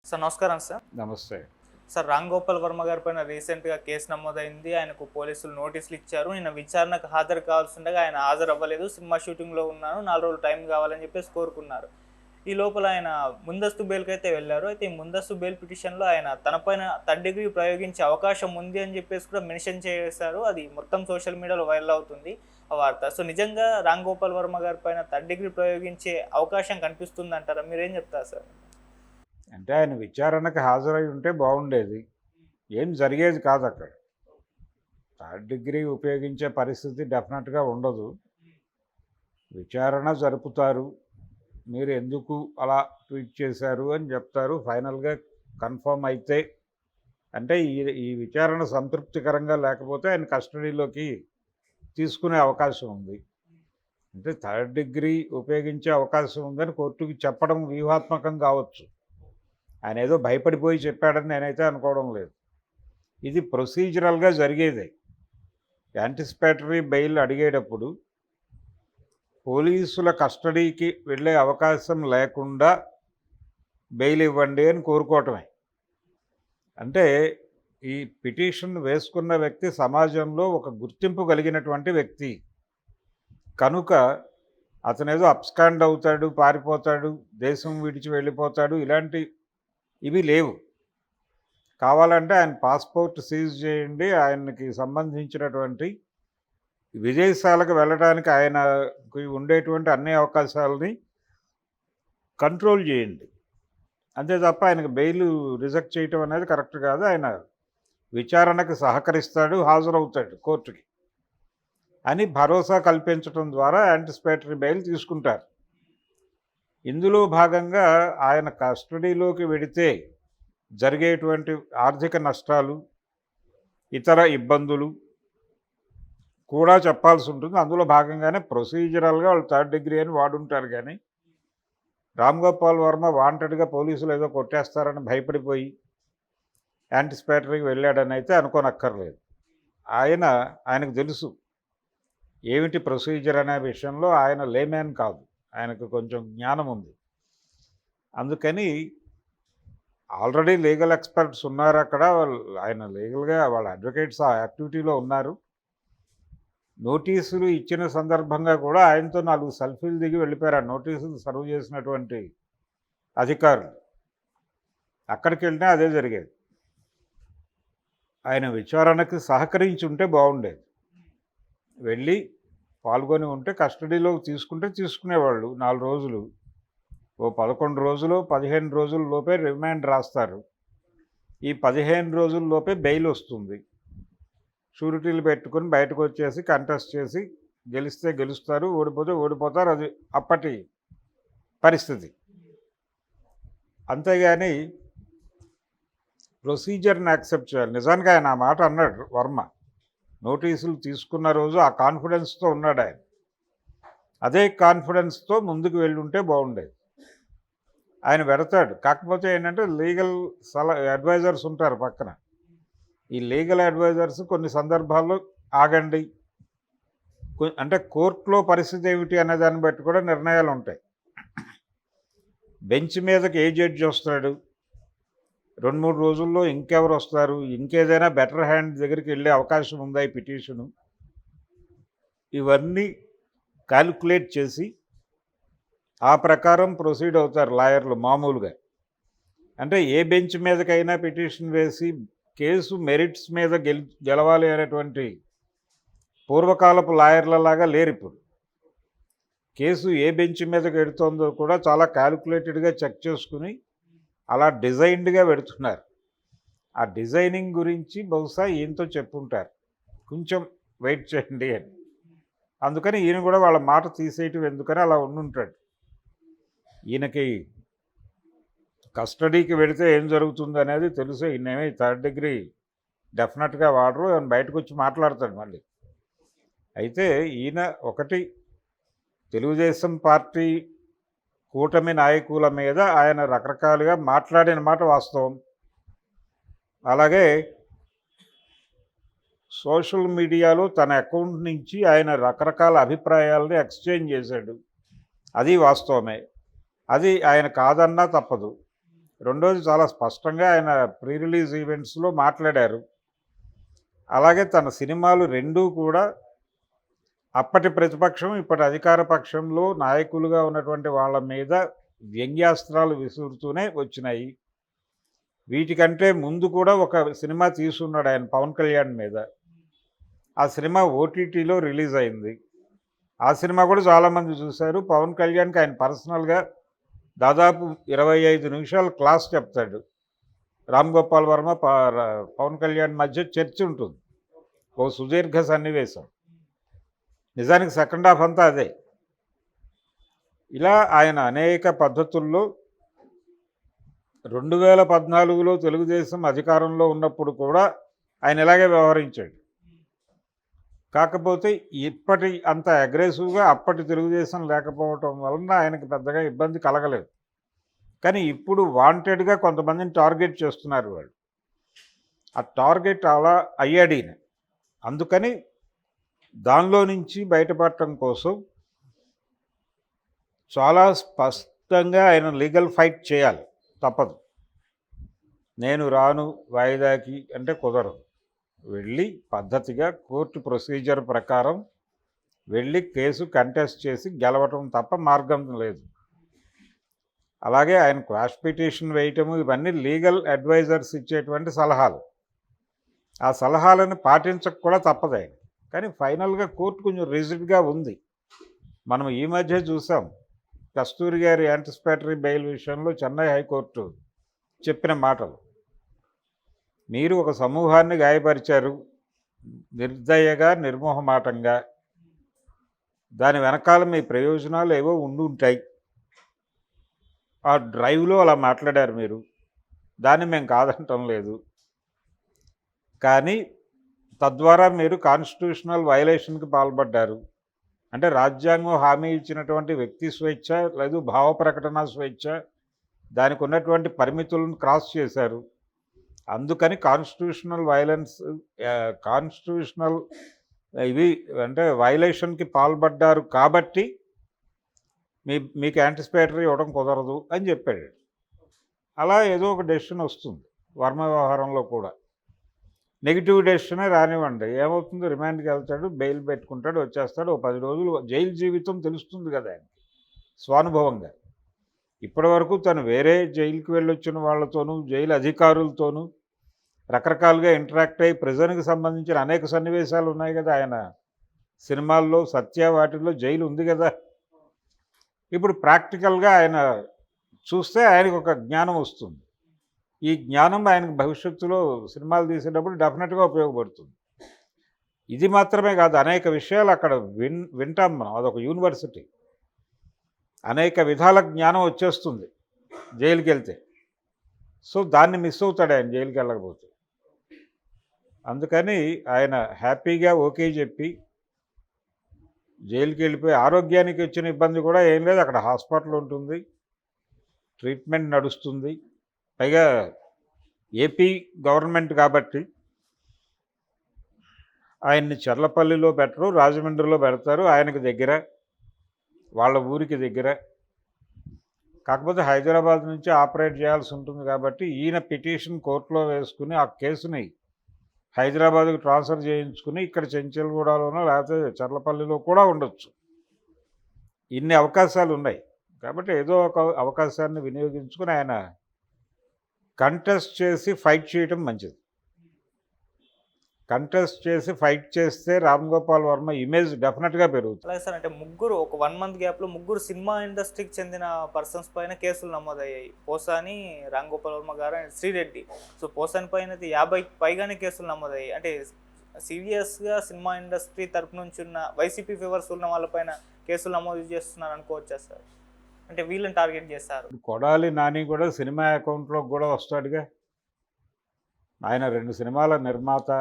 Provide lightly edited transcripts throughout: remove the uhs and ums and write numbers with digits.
Sir నమస్కారం sir. నమస్తే. Sir Ram Gopal Varma గారి పైన రీసెంట్‌గా కేసు నమోదైంది. ఆయనకు పోలీసులు నోటీసులు ఇచ్చారు. నిన్న విచారణకు హాజరు కావాల్సిండగా ఆయన హాజరవ్వలేదు. సినిమా షూటింగ్‌లో ఉన్నాను. 4 రోజులు టైం కావాలని చెప్పేసి కోరుకున్నారు. ఈ లోపల ఆయన ముందస్తు బెయిల్‌కైతే వెళ్లారు. అయితే ఈ ముందస్తు బెయిల్ పిటిషన్‌లో ఆయన తన పైన థర్డ్ డిగ్రీ ప్రయోగించే అవకాశం ఉంది అని చెప్పేసి కూడా మెన్షన్ చేశారు. అది మొత్తం సోషల్ మీడియాలో వైరల్ అవుతుంది ఆ వార్త. సో నిజంగా రామ్ గోపాల్ వర్మ గారి పైన థర్డ్ డిగ్రీ ప్రయోగించే అవకాశం కనిపిస్తుందంటారా? మీరేం చెప్తారు సార్? అంటే ఆయన విచారణకు హాజరై ఉంటే బాగుండేది. ఏం జరిగేది కాదక్కడ. థర్డ్ డిగ్రీ ఉపయోగించే పరిస్థితి డెఫినెట్‌గా ఉండదు. విచారణ జరుపుతారు. మీరు ఎందుకు అలా ట్వీట్ చేశారు అని చెప్తారు. ఫైనల్‌గా కన్ఫర్మ్ అయితే అంటే ఈ ఈ విచారణ సంతృప్తికరంగా లేకపోతే ఆయన కస్టడీలోకి తీసుకునే అవకాశం ఉంది. అంటే థర్డ్ డిగ్రీ ఉపయోగించే అవకాశం ఉందని కోర్టుకి చెప్పడం వ్యూహాత్మకం కావచ్చు. ఆయన ఏదో భయపడిపోయి చెప్పాడని నేనైతే అనుకోవడం లేదు. ఇది ప్రొసీజరల్‌గా జరిగేదే. యాంటిసిపేటరీ బెయిల్ అడిగేటప్పుడు పోలీసుల కస్టడీకి వెళ్ళే అవకాశం లేకుండా బెయిల్ ఇవ్వండి అని కోరుకోవటమే. అంటే ఈ పిటిషన్ వేసుకున్న వ్యక్తి సమాజంలో ఒక గుర్తింపు కలిగినటువంటి వ్యక్తి. కనుక అతనేదో అబ్స్కాండ్ అవుతాడు, పారిపోతాడు, దేశం విడిచి వెళ్ళిపోతాడు ఇవి లేవు. కావాలంటే ఆయన పాస్‌పోర్ట్ సీజ్ చేయండి. ఆయనకి సంబంధించినటువంటి విదేశాలకు వెళ్ళడానికి ఆయనకి ఉండేటువంటి అన్ని అవకాశాలని కంట్రోల్ చేయండి. అంతే తప్ప ఆయనకు బెయిల్ రిజెక్ట్ చేయటం అనేది కరెక్ట్ కాదు. ఆయన విచారణకు సహకరిస్తాడు, హాజరవుతాడు కోర్టుకి అని భరోసా కల్పించడం ద్వారా యాంటిసిపేటరీ బెయిల్ తీసుకుంటారు. ఇందులో భాగంగా ఆయన కస్టడీలోకి వెడితే జరిగేటువంటి ఆర్థిక నష్టాలు, ఇతర ఇబ్బందులు కూడా చెప్పాల్సి ఉంటుంది. అందులో భాగంగానే ప్రొసీజరల్‌గా వాళ్ళు థర్డ్ డిగ్రీ అని వాడుంటారు. కానీ రామ్ గోపాల్ వర్మ వాంటెడ్‌గా పోలీసులు ఏదో కొట్టేస్తారని భయపడిపోయి యాంటిసిపేటరీకి వెళ్ళాడని అయితే అనుకోనక్కర్లేదు. ఆయనకు తెలుసు ఏమిటి ప్రొసీజర్ అనే విషయంలో. ఆయన లేమ్యాన్ కాదు, ఆయనకు కొంచెం జ్ఞానం ఉంది. అందుకని ఆల్రెడీ లీగల్ ఎక్స్పర్ట్స్ ఉన్నారు అక్కడ. ఆయన లీగల్గా వాళ్ళ అడ్వకేట్స్ ఆ యాక్టివిటీలో ఉన్నారు. నోటీసులు ఇచ్చిన సందర్భంగా కూడా ఆయనతో 4 సెల్ఫీలు దిగి వెళ్ళిపోయారు ఆ నోటీసులు సర్వ్ చేసినటువంటి అధికారులు. అక్కడికి వెళ్ళినా అదే జరిగేది. ఆయన విచారణకు సహకరించి ఉంటే బాగుండేది. వెళ్ళి పాల్గొని ఉంటే కస్టడీలోకి తీసుకుంటే తీసుకునేవాళ్ళు 4 రోజులు. ఓ 11 రోజులు 15 రోజుల లోపే రిమాండ్ రాస్తారు. ఈ 15 రోజుల లోపే బెయిల్ వస్తుంది. షూరిటీలు పెట్టుకొని బయటకు వచ్చేసి కంటెస్ట్ చేసి గెలిస్తే గెలుస్తారు, ఓడిపోతే ఓడిపోతారు. అది అప్పటి పరిస్థితి. అంతేగాని ప్రొసీజర్ని యాక్సెప్ట్ చేయాలి. నిజానికి ఆయన ఆ మాట అన్నాడు వర్మ. నోటీసులు తీసుకున్న రోజు ఆ కాన్ఫిడెన్స్తో ఉన్నాడు ఆయన. అదే కాన్ఫిడెన్స్తో ముందుకు వెళ్ళుంటే బాగుండేది. ఆయన పెడతాడు. కాకపోతే ఏంటంటే లీగల్ అడ్వైజర్స్ ఉంటారు పక్కన. ఈ లీగల్ అడ్వైజర్స్ కొన్ని సందర్భాల్లో ఆగండి, అంటే కోర్టులో పరిస్థితి ఏమిటి అనే దాన్ని బట్టి కూడా నిర్ణయాలు ఉంటాయి. బెంచ్ మీదకి ఏ జడ్జి వస్తాడు, 2-3 రోజుల్లో ఇంకెవరు వస్తారు, ఇంకేదైనా బెటర్ హ్యాండ్ దగ్గరికి వెళ్ళే అవకాశం ఉందా ఈ పిటిషను, ఇవన్నీ క్యాలిక్యులేట్ చేసి ఆ ప్రకారం ప్రొసీడ్ అవుతారు లాయర్లు మామూలుగా. అంటే ఏ బెంచ్ మీదకైనా పిటిషన్ వేసి కేసు మెరిట్స్ మీద గెలవాలి అనేటువంటి పూర్వకాలపు లాయర్లలాగా లేరు ఇప్పుడు. కేసు ఏ బెంచ్ మీదకి వెడుతుందో కూడా చాలా క్యాలిక్యులేటెడ్గా చెక్ చేసుకుని అలా డిజైన్డ్గా పెడుతున్నారు. ఆ డిజైనింగ్ గురించి బహుశా ఈయనతో చెప్పుంటారు, కొంచెం వెయిట్ చేయండి అని. అందుకని ఈయన కూడా వాళ్ళ మాట తీసేయటం ఎందుకని అలా ఉండుంటాడు. ఈయనకి కస్టడీకి వెళితే ఏం జరుగుతుంది అనేది తెలుసు. ఈయనేమి థర్డ్ డిగ్రీ డెఫినెట్గా వాడరు అని బయటకు వచ్చి మాట్లాడతాడు మళ్ళీ. అయితే ఈయన ఒకటి, తెలుగుదేశం పార్టీ కూటమి నాయకుల మీద ఆయన రకరకాలుగా మాట్లాడిన మాట వాస్తవం. అలాగే సోషల్ మీడియాలో తన అకౌంట్ నుంచి ఆయన రకరకాల అభిప్రాయాలని ఎక్స్చేంజ్ చేశాడు, అది వాస్తవమే. అది ఆయన కాదన్నా తప్పదు. రెండోది చాలా స్పష్టంగా ఆయన ప్రీ రిలీజ్ ఈవెంట్స్లో మాట్లాడారు. అలాగే తన సినిమాలు రెండూ కూడా అప్పటి ప్రతిపక్షం, ఇప్పటి అధికార పక్షంలో నాయకులుగా ఉన్నటువంటి వాళ్ళ మీద వ్యంగ్యాస్త్రాలు విసురుతూనే వచ్చినాయి. వీటికంటే ముందు కూడా ఒక సినిమా తీసున్నాడు ఆయన పవన్ కళ్యాణ్ మీద. ఆ సినిమా ఓటీటీలో రిలీజ్ అయింది. ఆ సినిమా కూడా చాలామంది చూశారు. పవన్ కళ్యాణ్కి ఆయన పర్సనల్గా దాదాపు 25 నిమిషాలు క్లాస్ చెప్తాడు. రామ్ గోపాల్ వర్మ పవన్ కళ్యాణ్ మధ్య చర్చ ఉంటుంది, ఓ సుదీర్ఘ సన్నివేశం. నిజానికి సెకండ్ హాఫ్ అంతా అదే. ఇలా ఆయన అనేక పద్ధతుల్లో 2014లో తెలుగుదేశం అధికారంలో ఉన్నప్పుడు కూడా ఆయన ఇలాగే వ్యవహరించాడు. కాకపోతే ఇప్పటి అంత అగ్రెసివ్గా అప్పటి తెలుగుదేశం లేకపోవటం వలన ఆయనకి పెద్దగా ఇబ్బంది కలగలేదు. కానీ ఇప్పుడు వాంటెడ్గా కొంతమందిని టార్గెట్ చేస్తున్నారు వాళ్ళు. ఆ టార్గెట్ అలా అయ్యాడు ఈయన. అందుకని దానిలో నుంచి బయటపడటం కోసం చాలా స్పష్టంగా ఆయన లీగల్ ఫైట్ చేయాలి, తప్పదు. నేను రాను వాయిదాకి అంటే కుదరదు. వెళ్ళి పద్ధతిగా కోర్టు ప్రొసీజర్ ప్రకారం వెళ్ళి కేసు కంటెస్ట్ చేసి గెలవటం తప్ప మార్గం లేదు. అలాగే ఆయన క్వాష్ పిటిషన్ వేయటము ఇవన్నీ లీగల్ అడ్వైజర్స్ ఇచ్చేటువంటి సలహాలు. ఆ సలహాలను పాటించక కూడా తప్పదు ఆయన. కానీ ఫైనల్గా కోర్టు కొంచెం రిజిడ్గా ఉంది. మనం ఈ మధ్య చూసాం కస్తూరి గారి యాంటిసిపేటరీ బెయిల్ విషయంలో చెన్నై హైకోర్టు చెప్పిన మాటలు. మీరు ఒక సమూహాన్ని గాయపరిచారు నిర్దయగా, నిర్మోహమాటంగా. దాని వెనకాల మీ ప్రయోజనాలు ఏవో ఉండుంటాయి. ఆ డ్రైవ్లో అలా మాట్లాడారు మీరు, దాన్ని మేము కాదంటం లేదు. కానీ తద్వారా మీరు కాన్స్టిట్యూషనల్ వైలేషన్కి పాల్పడ్డారు. అంటే రాజ్యాంగం హామీ ఇచ్చినటువంటి వ్యక్తి స్వేచ్ఛ లేదు భావ ప్రకటన స్వేచ్ఛ, దానికి ఉన్నటువంటి పరిమితులను క్రాస్ చేశారు. అందుకని కాన్స్టిట్యూషనల్ వైలెన్స్, కాన్స్టిట్యూషనల్ ఇవి అంటే వైలేషన్కి పాల్పడ్డారు కాబట్టి మీకు యాంటిసిపేటరీ ఇవ్వడం కుదరదు అని చెప్పాడు. అలా ఏదో ఒక డెసిషన్ వస్తుంది వర్మ వ్యవహారంలో కూడా. నెగిటివ్ డెసిషనే రానివ్వండి, ఏమవుతుంది, రిమాండ్కి వెళ్తాడు, బెయిల్ పెట్టుకుంటాడు, వచ్చేస్తాడు. ఓ 10 రోజులు జైలు జీవితం తెలుస్తుంది కదా ఆయన స్వానుభవంగా. ఇప్పటి వరకు తను వేరే జైలుకి వెళ్ళొచ్చిన వాళ్ళతోనూ జైలు అధికారులతోనూ రకరకాలుగా ఇంటరాక్ట్ అయ్యి ప్రిజన్కి సంబంధించిన అనేక సన్నివేశాలు ఉన్నాయి కదా ఆయన సినిమాల్లో. సత్య వాటిల్లో జైలు ఉంది కదా. ఇప్పుడు ప్రాక్టికల్గా ఆయన చూస్తే ఆయనకు ఒక జ్ఞానం వస్తుంది. ఈ జ్ఞానం ఆయనకు భవిష్యత్తులో సినిమాలు తీసేటప్పుడు డెఫినెట్గా ఉపయోగపడుతుంది. ఇది మాత్రమే కాదు, అనేక విషయాలు అక్కడ వింటాం మనం. అదొక యూనివర్సిటీ. అనేక విధాల జ్ఞానం వచ్చేస్తుంది జైలుకి వెళ్తే. సో దాన్ని మిస్ అవుతాడు ఆయన జైలుకి వెళ్ళకపోతే. అందుకని ఆయన హ్యాపీగా ఓకే చెప్పి జైలుకి వెళ్ళిపోయి, ఆరోగ్యానికి వచ్చిన ఇబ్బంది కూడా ఏం లేదు. అక్కడ హాస్పిటల్ ఉంటుంది, ట్రీట్మెంట్ నడుస్తుంది. పైగా ఏపీ గవర్నమెంట్ కాబట్టి ఆయన్ని చర్లపల్లిలో పెట్టరు, రాజమండ్రిలో పెడతారు. ఆయనకు దగ్గర, వాళ్ళ ఊరికి దగ్గర. కాకపోతే హైదరాబాద్ నుంచి ఆపరేట్ చేయాల్సి ఉంటుంది కాబట్టి ఈయన పిటిషన్ కోర్టులో వేసుకుని ఆ కేసుని హైదరాబాద్కు ట్రాన్స్ఫర్ చేయించుకుని ఇక్కడ చెంచల్గూడలోనో లేకపోతే చర్లపల్లిలో కూడా ఉండొచ్చు. ఇన్ని అవకాశాలు ఉన్నాయి కాబట్టి ఏదో ఒక అవకాశాన్ని వినియోగించుకుని ఆయన కంటెస్ట్ చేసి ఫైట్ చేయటం మంచిది. కంటెస్ట్ చేసి ఫైట్ చేస్తే రామ్ గోపాల్ వర్మ ఇమేజ్ డెఫినెట్గా పెరుగుతుంది. అలాగే సార్, అంటే ముగ్గురు ఒక 1 మంత్ గ్యాప్లో ముగ్గురు సినిమా ఇండస్ట్రీకి చెందిన పర్సన్స్ పైన కేసులు నమోదయ్యాయి. పోసాని, రామ్ గోపాల్ వర్మ గారు అండ్ శ్రీరెడ్డి. సో పోసాని పైన 50 పైగానే కేసులు నమోదయ్యాయి. అంటే సీరియస్గా సినిమా ఇండస్ట్రీ తరపు నుంచి ఉన్న వైసీపీ ఫేవర్స్ ఉన్న వాళ్ళపైన కేసులు నమోదు చేస్తున్నారు అనుకోవచ్చా సార్? అంటే వీళ్ళని టార్గెట్ చేస్తారు. కొడాలి నాని కూడా సినిమా అకౌంట్లోకి కూడా వస్తాడుగా. ఆయన 2 సినిమాల నిర్మాత.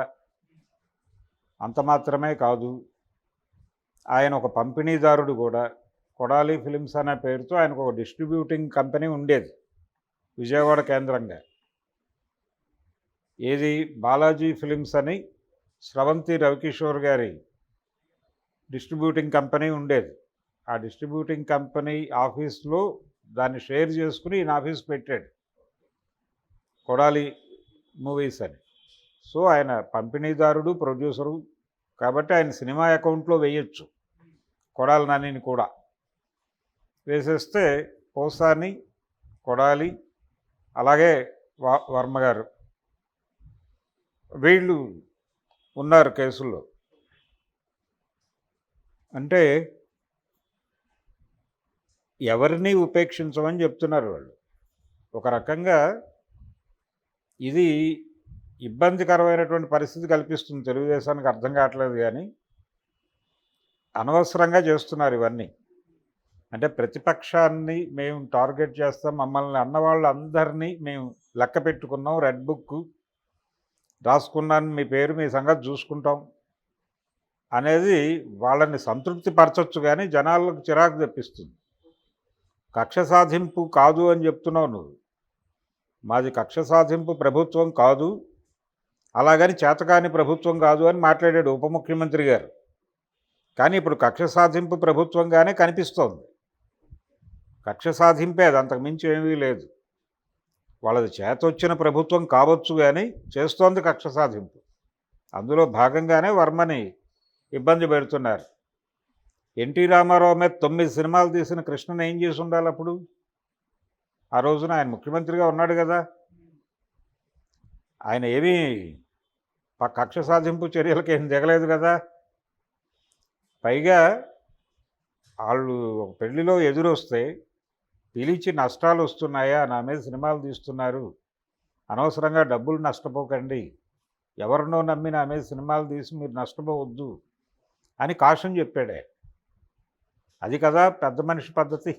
అంత మాత్రమే కాదు, ఆయన ఒక పంపిణీదారుడు కూడా. కొడాలి ఫిలిమ్స్ అనే పేరుతో ఆయనకు ఒక డిస్ట్రిబ్యూటింగ్ కంపెనీ ఉండేది విజయవాడ కేంద్రంగా. ఏది బాలాజీ ఫిలిమ్స్ అని స్రవంతి రవికిషోర్ గారి డిస్ట్రిబ్యూటింగ్ కంపెనీ ఉండేది. ఆ డిస్ట్రిబ్యూటింగ్ కంపెనీ ఆఫీస్లో దాన్ని షేర్ చేసుకుని ఈయన ఆఫీస్ పెట్టాడు. కొడాలి మూవీస్ అని. సో ఆయన పంపిణీదారుడు, ప్రొడ్యూసరు కాబట్టి ఆయన సినిమా అకౌంట్లో వేయొచ్చు కొడాలి నానిని కూడా. వేసేస్తే పోసాని, కొడాలి, అలాగే వర్మ గారు వీళ్ళు ఉన్నారు కేసుల్లో. అంటే ఎవరిని ఉపేక్షించమని చెప్తున్నారు వాళ్ళు. ఒక రకంగా ఇది ఇబ్బందికరమైనటువంటి పరిస్థితి కల్పిస్తుంది తెలుగుదేశానికి, అర్థం కావట్లేదు. కానీ అనవసరంగా చేస్తున్నారు ఇవన్నీ. అంటే ప్రతిపక్షాన్ని మేము టార్గెట్ చేస్తాం, మమ్మల్ని అన్నవాళ్ళందరినీ మేము లెక్క పెట్టుకున్నాం, రెడ్ బుక్ రాసుకున్నాను, మీ పేరు మీ సంగతి చూసుకుంటాం అనేది వాళ్ళని సంతృప్తి పరచొచ్చు, కానీ జనాలకు చిరాకు తెప్పిస్తుంది. కక్ష సాధింపు కాదు అని చెప్తున్నావు నువ్వు. మాది కక్ష సాధింపు ప్రభుత్వం కాదు, అలాగని చేతకాని ప్రభుత్వం కాదు అని మాట్లాడాడు ఉప ముఖ్యమంత్రి గారు. కానీ ఇప్పుడు కక్ష సాధింపు ప్రభుత్వంగానే కనిపిస్తోంది. కక్ష సాధింపే, అది అంతకుమించి ఏమీ లేదు. వాళ్ళది చేతొచ్చిన ప్రభుత్వం కావచ్చు, కానీ చేస్తోంది కక్ష సాధింపు. అందులో భాగంగానే వర్మని ఇబ్బంది పెడుతున్నారు. ఎన్టీ రామారావు మీద 9 సినిమాలు తీసిన కృష్ణన్ ఏం చేసి ఉండాలి అప్పుడు? ఆ రోజున ఆయన ముఖ్యమంత్రిగా ఉన్నాడు కదా. ఆయన ఏమీ కక్ష సాధింపు చర్యలకు ఏం దిగలేదు కదా. పైగా వాళ్ళు ఒక పెళ్లిలో ఎదురొస్తే పిలిచి నష్టాలు వస్తున్నాయా, నా మీద సినిమాలు తీస్తున్నారు, అనవసరంగా డబ్బులు నష్టపోకండి, ఎవరినో నమ్మి నా మీద సినిమాలు తీసి మీరు నష్టపోవద్దు అని కాషన్ చెప్పాడే. అది కదా పెద్ద మనిషి పద్ధతి.